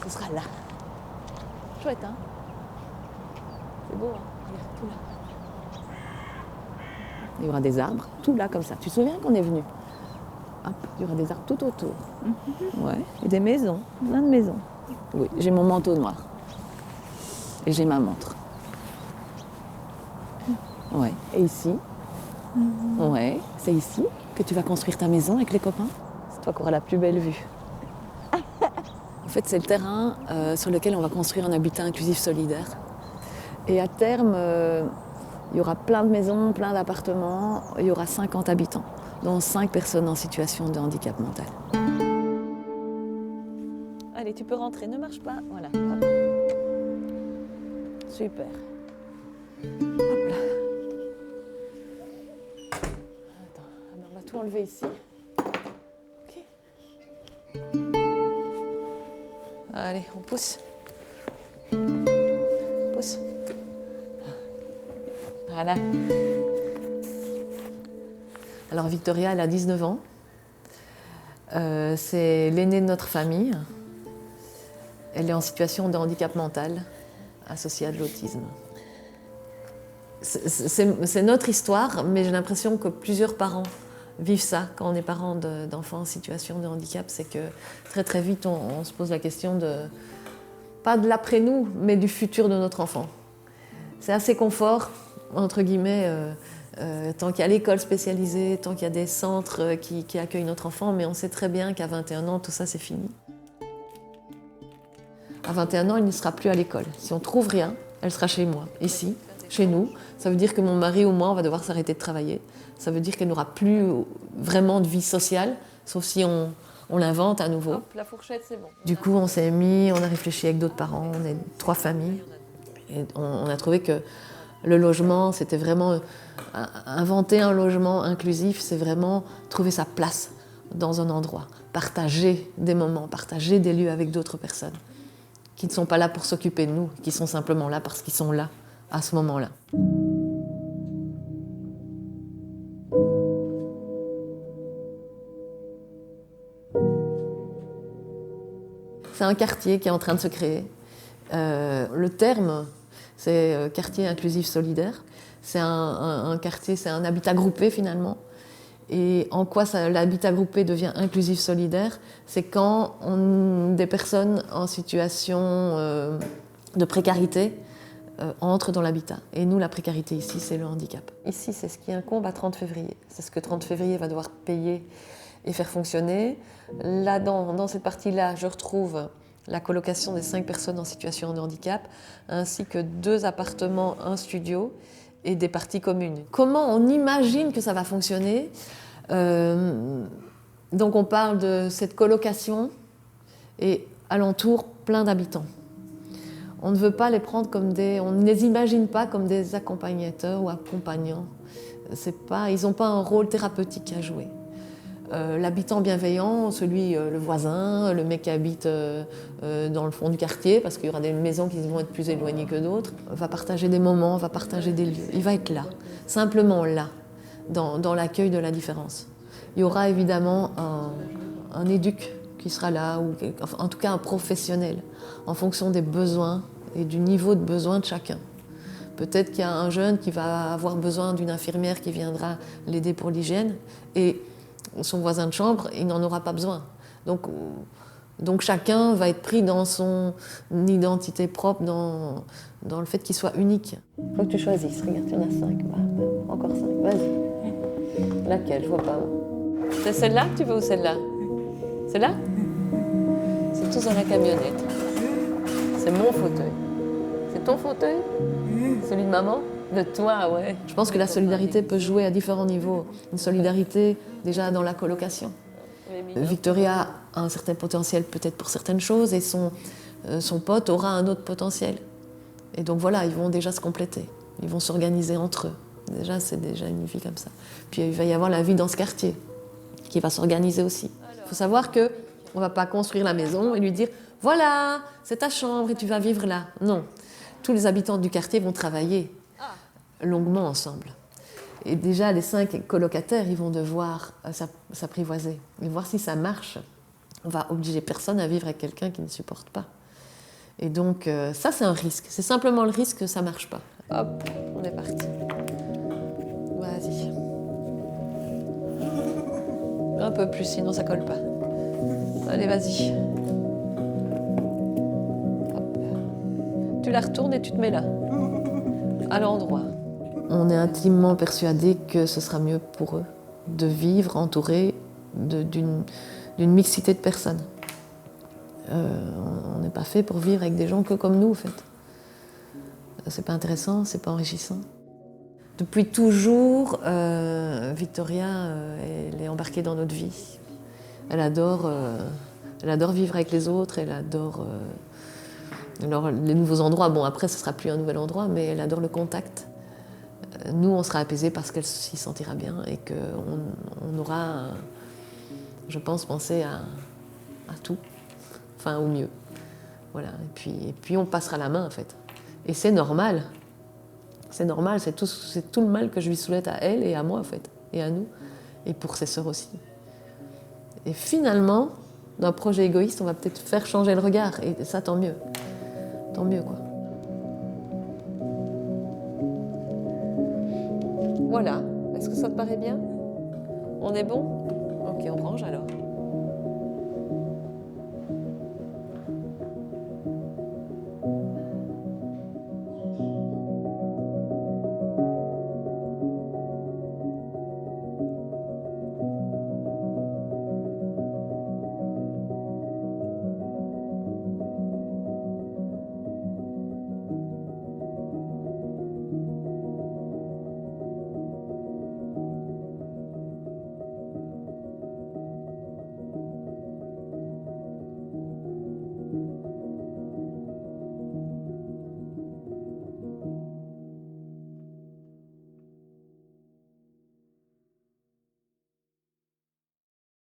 ce sera là. Chouette, hein? C'est beau, hein? Regarde, tout là. Il y aura des arbres, tout là, comme ça. Tu te souviens qu'on est venu? Hop, il y aura des arbres tout autour. Ouais, et des maisons, plein de maisons. Oui, j'ai mon manteau noir. Et j'ai ma montre. Ouais, et ici? Ouais, c'est ici que tu vas construire ta maison avec les copains? C'est toi qui auras la plus belle vue. En fait, c'est le terrain sur lequel on va construire un habitat inclusif solidaire. Et à terme, il y aura plein de maisons, plein d'appartements. Il y aura 50 habitants, dont 5 personnes en situation de handicap mental. Allez, tu peux rentrer, ne marche pas. Voilà. Hop. Super. Hop là. Attends, on va tout enlever ici. Ok. Allez, on pousse. Pousse. Voilà. Alors Victoria, elle a 19 ans. C'est l'aînée de notre famille. Elle est en situation de handicap mental associé à de l'autisme. C'est notre histoire, mais j'ai l'impression que plusieurs parents vivent ça quand on est parent d'enfants en situation de handicap. C'est que très très vite on se pose la question pas de l'après-nous, mais du futur de notre enfant. C'est assez confort, entre guillemets, tant qu'il y a l'école spécialisée, tant qu'il y a des centres qui accueillent notre enfant, mais on sait très bien qu'à 21 ans, tout ça c'est fini. À 21 ans, il ne sera plus à l'école. Si on ne trouve rien, elle sera chez moi, ici, chez nous. Ça veut dire que mon mari ou moi, on va devoir s'arrêter de travailler. Ça veut dire qu'elle n'aura plus vraiment de vie sociale, sauf si on l'invente à nouveau. Hop, la fourchette, c'est bon. Du coup, on s'est mis, on a réfléchi avec d'autres parents, on est 3 familles. Et on a trouvé que le logement, c'était vraiment inventer un logement inclusif, c'est vraiment trouver sa place dans un endroit, partager des moments, partager des lieux avec d'autres personnes qui ne sont pas là pour s'occuper de nous, qui sont simplement là parce qu'ils sont là à ce moment-là. C'est un quartier qui est en train de se créer. Le terme, c'est quartier inclusif solidaire. C'est un quartier, c'est un habitat groupé finalement. Et en quoi l'habitat groupé devient inclusif solidaire? C'est quand des personnes en situation de précarité entrent dans l'habitat. Et nous, la précarité ici, c'est le handicap. Ici, c'est ce qui incombe à 30 février. C'est ce que 30 février va devoir payer et faire fonctionner. Là, dans cette partie-là, je retrouve la colocation des 5 personnes en situation de handicap, ainsi que 2 appartements, un studio et des parties communes. Comment on imagine que ça va fonctionner? Donc on parle de cette colocation et alentour plein d'habitants. On ne veut pas les prendre comme on ne les imagine pas comme des accompagnateurs ou accompagnants. Ils n'ont pas un rôle thérapeutique à jouer. L'habitant bienveillant, le voisin, le mec qui habite dans le fond du quartier, parce qu'il y aura des maisons qui vont être plus éloignées que d'autres, va partager des moments, va partager des lieux. Il va être là, simplement là, dans l'accueil de la différence. Il y aura évidemment un éduc qui sera là, ou en tout cas un professionnel, en fonction des besoins et du niveau de besoin de chacun. Peut-être qu'il y a un jeune qui va avoir besoin d'une infirmière qui viendra l'aider pour l'hygiène, et son voisin de chambre, il n'en aura pas besoin. Donc chacun va être pris dans son identité propre, dans le fait qu'il soit unique. Il faut que tu choisisses. Regarde, il y en a 5. Encore 5. Vas-y. Laquelle? Je vois pas. C'est celle-là que tu veux ou celle-là? Celle-là? C'est tous dans la camionnette. C'est mon fauteuil. C'est ton fauteuil? Celui de maman? De toi, ouais. Je pense que la solidarité peut jouer à différents niveaux. Une solidarité déjà dans la colocation. Victoria a un certain potentiel peut-être pour certaines choses et son pote aura un autre potentiel. Et donc voilà, ils vont déjà se compléter. Ils vont s'organiser entre eux. Déjà, c'est déjà une vie comme ça. Puis il va y avoir la vie dans ce quartier qui va s'organiser aussi. Il faut savoir qu'on ne va pas construire la maison et lui dire « Voilà, c'est ta chambre et tu vas vivre là ». Non. Tous les habitants du quartier vont travailler longuement ensemble. Et déjà, les 5 colocataires, ils vont devoir s'apprivoiser et voir si ça marche. On va obliger personne à vivre avec quelqu'un qui ne supporte pas. Et donc ça c'est un risque, c'est simplement le risque que ça marche pas. Hop, on est parti. Vas-y. Un peu plus, sinon ça colle pas. Allez, vas-y. Hop. Tu la retournes et tu te mets là, à l'endroit. On est intimement persuadé que ce sera mieux pour eux de vivre entourés d'une mixité de personnes. On n'est pas fait pour vivre avec des gens que comme nous, en fait. C'est pas intéressant, c'est pas enrichissant. Depuis toujours, Victoria, elle est embarquée dans notre vie. Elle adore vivre avec les autres, elle adore les nouveaux endroits. Bon, après, ce sera plus un nouvel endroit, mais elle adore le contact. Nous, on sera apaisés parce qu'elle s'y sentira bien et qu'on aura, je pense, pensé à tout, enfin au mieux. Voilà. Et puis on passera la main, en fait. Et c'est normal. C'est normal, c'est tout le mal que je lui souhaite à elle et à moi, en fait, et à nous, et pour ses sœurs aussi. Et finalement, d'un projet égoïste, on va peut-être faire changer le regard, et ça, tant mieux. Tant mieux, quoi. Voilà. Est-ce que ça te paraît bien? On est bon? Ok, on range alors.